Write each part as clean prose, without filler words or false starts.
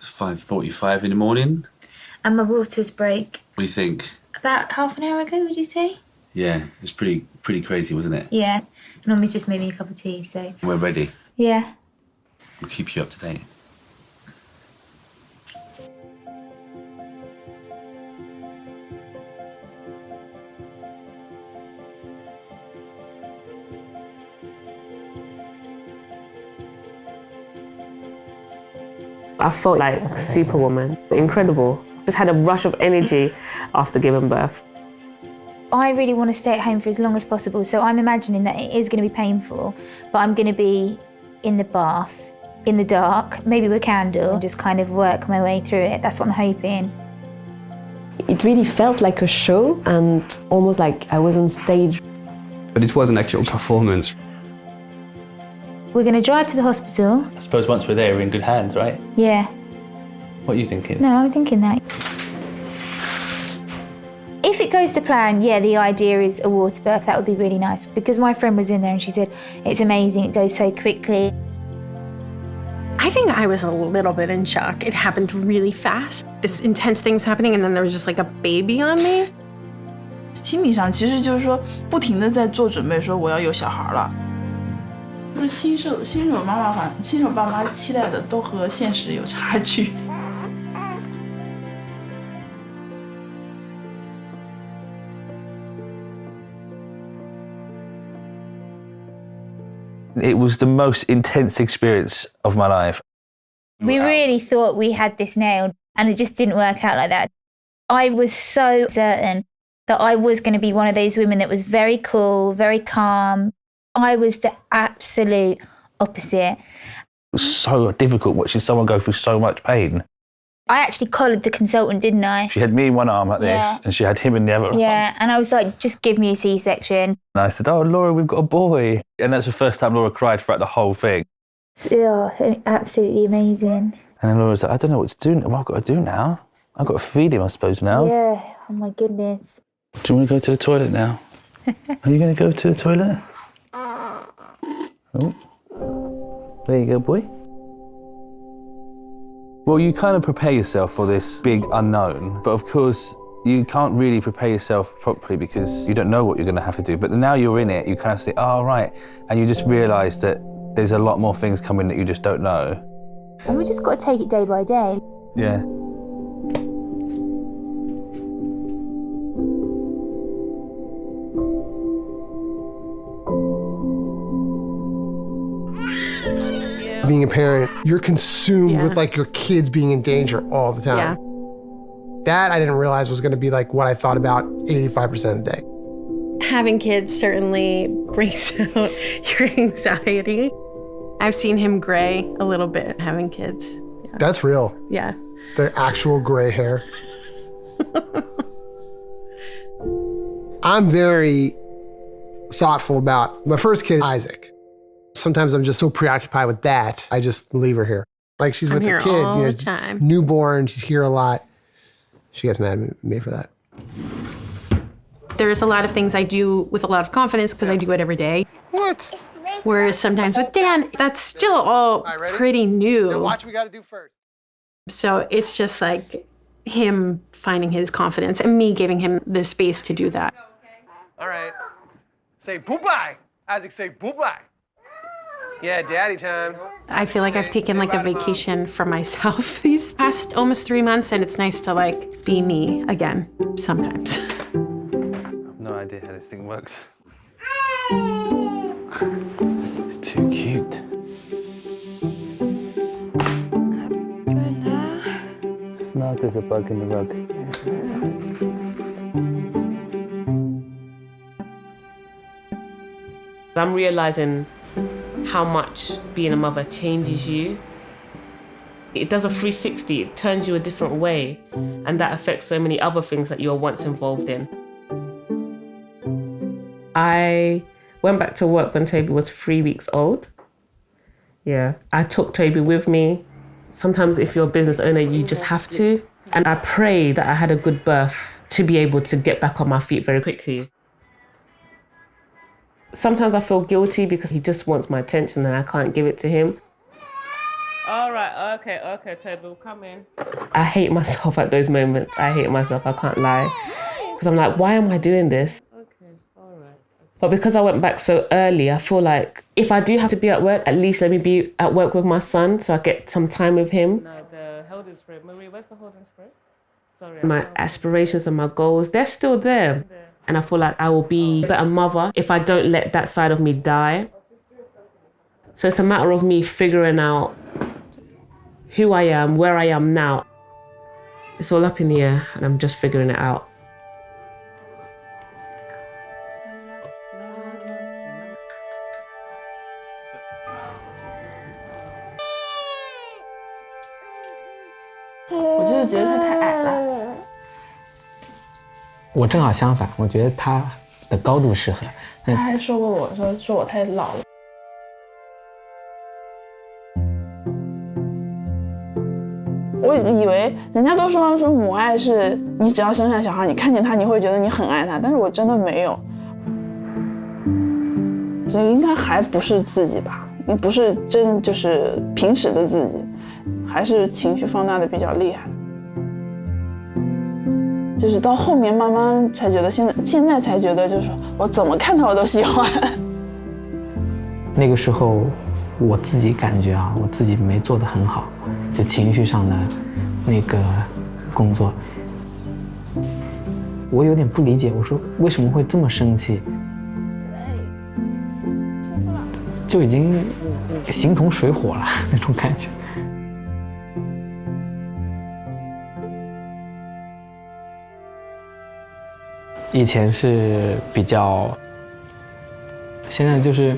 It's 5:45 in the morning. And my water's break. What do you think? About half an hour ago, would you say? Yeah, it's pretty crazy, wasn't it? Yeah. And Mummy's just made me a cup of tea, so... We're ready. Yeah. We'll keep you up to date. I felt like Superwoman, incredible. Just had a rush of energy after giving birth. I really want to stay at home for as long as possible, so I'm imagining that it is going to be painful, but I'm going to be in the bath, in the dark, maybe with a candle, just kind of work my way through it. That's what I'm hoping. It really felt like a show and almost like I was on stage. But it was an actual performance. We're going to drive to the hospital. I suppose once we're there, we're in good hands, right? Yeah. What are you thinking? No, I'm thinking that. If it goes to plan, yeah, the idea is a water birth. That would be really nice, because my friend was in there and she said, it's amazing, it goes so quickly. I think I was a little bit in shock. It happened really fast. This intense thing was happening and then there was just like a baby on me. 心理上其实就是说不停地在做准备，说我要有小孩了。就是新手妈妈好像新手爸妈期待的都和现实有差距。It was the most intense experience of my life. We really thought we had this nailed, and it just didn't work out like that. I was so certain that I was going to be one of those women that was very cool, very calm. I was the absolute opposite. It was so difficult watching someone go through so much pain. I actually collared the consultant, didn't I? She had me in one arm like this, and she had him in the other arm. Yeah, and I was like, just give me a C-section. And I said, oh, Laura, we've got a boy. And that's the first time Laura cried throughout the whole thing. Oh, absolutely amazing. And then Laura was like, I don't know what to do. What I've got to do now? I've got to feed him, I suppose, now. Yeah, oh my goodness. Do you want to go to the toilet now? Are you going to go to the toilet? Oh. There you go, boy. Well, you kind of prepare yourself for this big unknown, but of course, you can't really prepare yourself properly because you don't know what you're going to have to do. But now you're in it, you kind of say, oh, right. And you just realise that there's a lot more things coming that you just don't know. And we just got to take it day by day. Yeah. Being a parent, you're consumed with like your kids being in danger all the time. Yeah. That I didn't realize was going to be like what I thought about 85% of the day. Having kids certainly brings out your anxiety. I've seen him gray a little bit having kids. Yeah. That's real. Yeah. The actual gray hair. I'm very thoughtful about my first kid, Isaac. Sometimes I'm just so preoccupied with that, I just leave her here. Like she's with the kid, all the time. Newborn, she's here a lot. She gets mad at me for that. There's a lot of things I do with a lot of confidence because I do it every day. What? Whereas sometimes with Dan, that's still all pretty new. Now watch what we got to do first. So it's just like him finding his confidence and me giving him the space to do that. All right. Say boo-bye. Isaac, say boo-bye. Yeah, daddy time. I feel like I've taken like a vacation for myself these past almost 3 months, and it's nice to like be me again sometimes. I have no idea how this thing works. It's too cute. Snug as a bug in the rug. I'm realising how much being a mother changes you. It does a 360, it turns you a different way, and that affects so many other things that you were once involved in. I went back to work when Toby was 3 weeks old. Yeah, I took Toby with me. Sometimes if you're a business owner, you just have to. And I pray that I had a good birth to be able to get back on my feet very quickly. Sometimes I feel guilty because he just wants my attention and I can't give it to him. All right, okay, Toby, we'll come in. I hate myself at those moments. I hate myself, I can't lie. Because I'm like, why am I doing this? Okay, all right. But because I went back so early, I feel like if I do have to be at work, at least let me be at work with my son so I get some time with him. No, the holding spray. Marie, where's the holding spray? Sorry. My aspirations and my goals, they're still there. And I feel like I will be a better mother if I don't let that side of me die. So it's a matter of me figuring out who I am, where I am now. It's all up in the air and I'm just figuring it out.我就是觉得他太矮了。我正好相反，我觉得他的高度适合。他还说过我说我太老了。我以为人家都说母爱是你只要生下小孩，你看见他你会觉得你很爱他，但是我真的没有。这应该还不是自己吧？你不是真就是平时的自己，还是情绪放大的比较厉害。就是到后面慢慢才觉得，现在才觉得，就是说我怎么看他我都喜欢。那个时候我自己感觉啊，我自己没做得很好，就情绪上的那个工作，我有点不理解，我说为什么会这么生气？就已经形同水火了那种感觉。以前是比较，现在就是，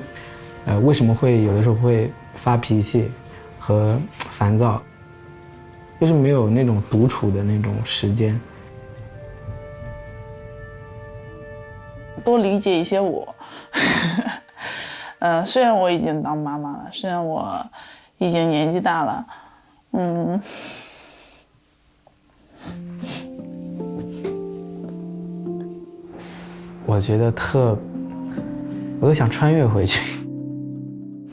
为什么会有的时候会发脾气和烦躁，就是没有那种独处的那种时间。多理解一些我，虽然我已经当妈妈了，虽然我已经年纪大了，我觉得我都想穿越回去，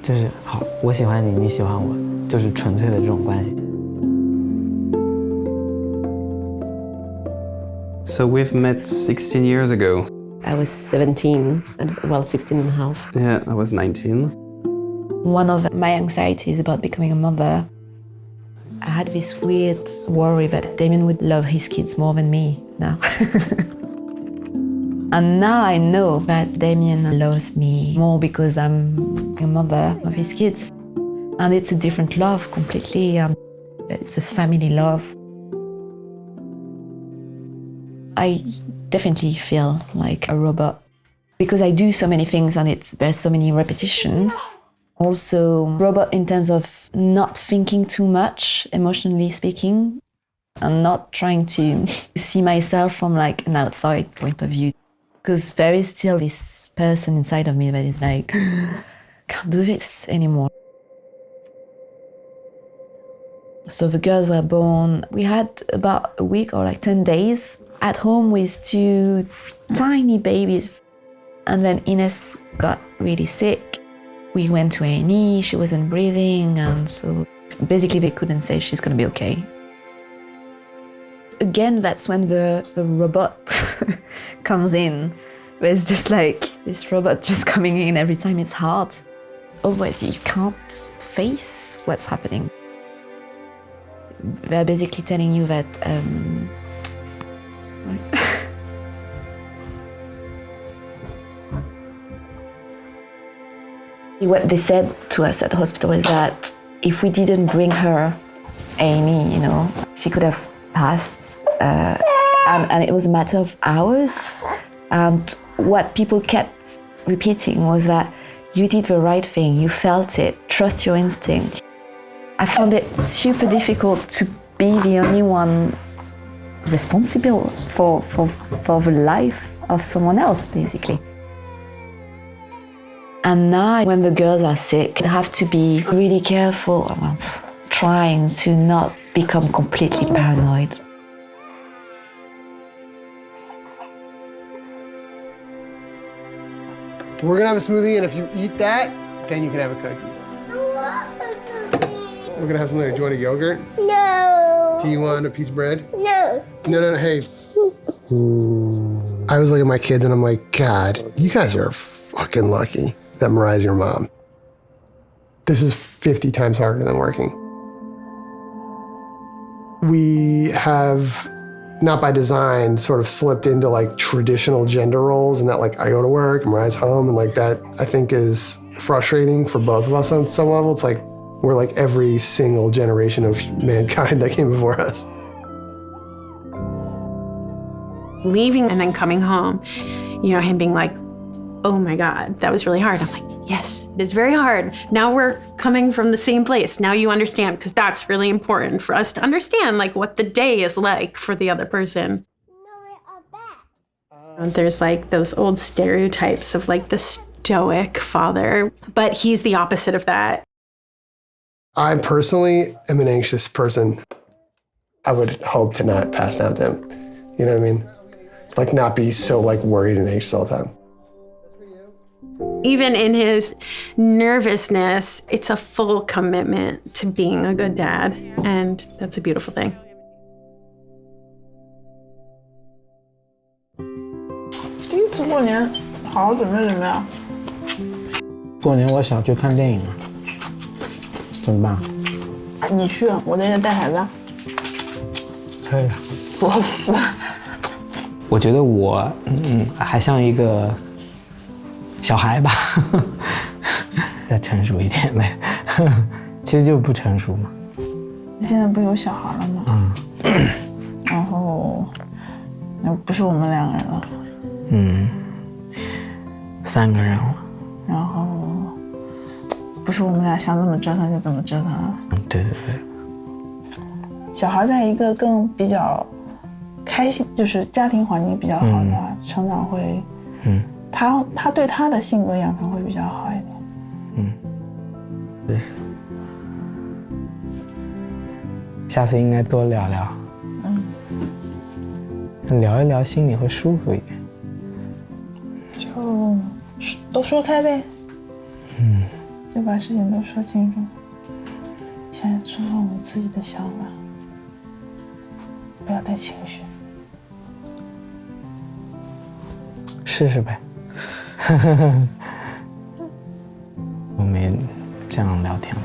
就是好，我喜欢你，你喜欢我，就是纯粹的这种关系。So we've met 16 years ago. I was 17, well, 16 and a half. Yeah, I was 19. One of my anxieties about becoming a mother, I had this weird worry that Damien would love his kids more than me now. And now I know that Damien loves me more because I'm a mother of his kids. And it's a different love completely. It's a family love. I definitely feel like a robot because I do so many things and there's so many repetition. Also, robot in terms of not thinking too much, emotionally speaking, and not trying to see myself from like an outside point of view. Because there is still this person inside of me that is like, can't do this anymore. So the girls were born, we had about a week or like 10 days at home with two tiny babies. And then Ines got really sick. We went to A&E, she wasn't breathing, and so basically they couldn't say she's gonna be okay. Again, that's when the robot comes in. There's just like this robot just coming in every time it's hard. Otherwise, you can't face what's happening. They're basically telling you that what they said to us at the hospital is that if we didn't bring her A&E, you know, she could have passed, and it was a matter of hours. And what people kept repeating was that you did the right thing, you felt it, trust your instinct. I found it super difficult to be the only one responsible for the life of someone else, basically. And now when the girls are sick, I have to be really careful, trying to not become completely paranoid. We're gonna have a smoothie, and if you eat that, then you can have a cookie. We're gonna have something like, do you want a yogurt? No. Do you want a piece of bread? No. No, hey. I was looking at my kids and I'm like, God, you guys are fucking lucky that Mariah's your mom. This is 50 times harder than working. We have, not by design, sort of slipped into like traditional gender roles, and that like I go to work, Mariah's home, and like that I think is frustrating for both of us on some level. It's like we're like every single generation of mankind that came before us. Leaving and then coming home, you know, him being like, oh my God, that was really hard. I'm like, yes, it is very hard. Now we're coming from the same place. Now you understand, because that's really important for us to understand, like what the day is like for the other person. There's like those old stereotypes of like the stoic father, but he's the opposite of that. I personally am an anxious person. I would hope to not pass down to him. You know what I mean? Like not be so like worried and anxious all the time. Even in his nervousness, it's a full commitment to being a good dad, and that's a beautiful thing. 第一次过年，好好准备准备啊！过年我想去看电影了，怎么办？你去，我在这带孩子。可以啊。作死！我觉得我还像一个小孩吧，再成熟一点呗。其实就不成熟嘛。现在不是有小孩了吗？然后，不是我们2个人了。3个人了。然后，不是我们俩想怎么折腾就怎么折腾了。对。小孩在一个更比较开心，就是家庭环境比较好的话，成长会，他对他的性格养成会比较好一点。这是。下次应该多聊聊。聊一聊，心里会舒服一点。就都说开呗。就把事情都说清楚。现在说说我们自己的想法，不要带情绪。试试呗。我没这样聊天了。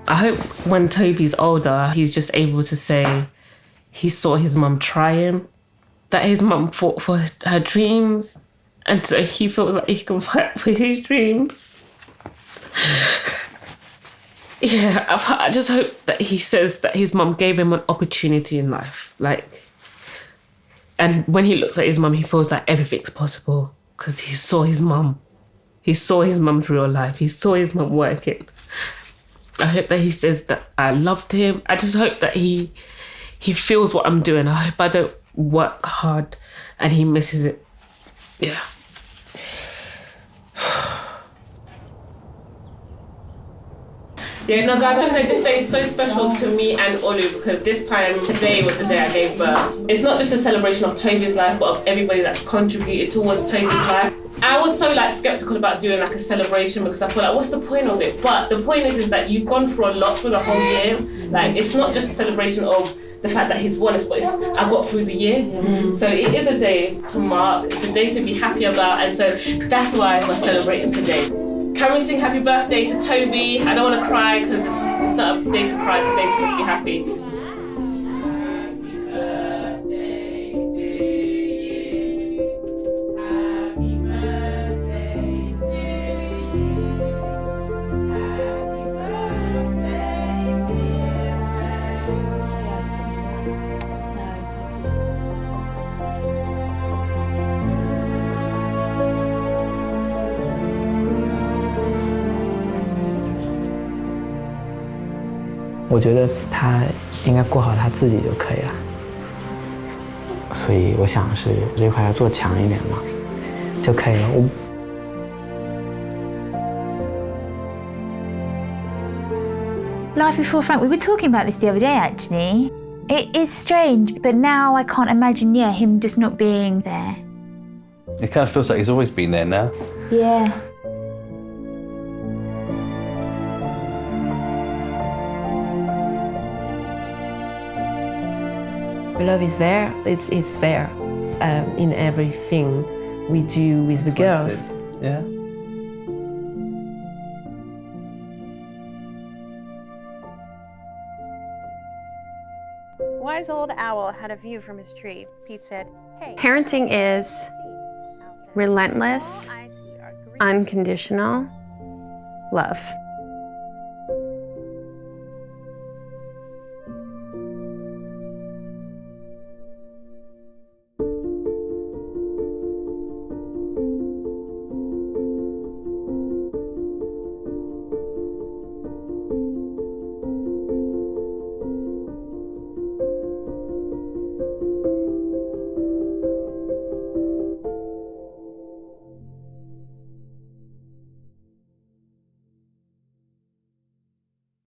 I hope when Toby's older, he's just able to say he saw his mum trying, that his mum fought for her dreams, and so he feels like he can fight for his dreams. Yeah, I just hope that he says that his mum gave him an opportunity in life. And when he looks at his mum, he feels like everything's possible because he saw his mum. He saw his mum's real life. He saw his mum working. I hope that he says that I loved him. I just hope that he feels what I'm doing. I hope I don't work hard and he misses it. Yeah. Yeah, no, guys, I want to say this day is so special to me and Olu because today was the day I gave birth. It's not just a celebration of Toby's life, but of everybody that's contributed towards Toby's life. I was so skeptical about doing a celebration because I thought what's the point of it? But the point is that you've gone through a lot for the whole year. It's not just a celebration of the fact that he's won, but I got through the year. So it is a day to mark. It's a day to be happy about, and so that's why we're celebrating today. Can we sing happy birthday to Toby? I don't want to cry because it's not a day to cry, it's a day to just be happy. "我觉得他应该过好他自己就可以了，所以我想是这块要做强一点嘛，就可以了。Life before Frank, we were talking about this the other day actually. It is strange, but now I can't imagine, him just not being there. It kind of feels like he's always been there now. Yeah. Love is there. It's there in everything we do with the girls. Yeah. Wise old owl had a view from his tree. Pete said, "Hey." Parenting is relentless, unconditional love.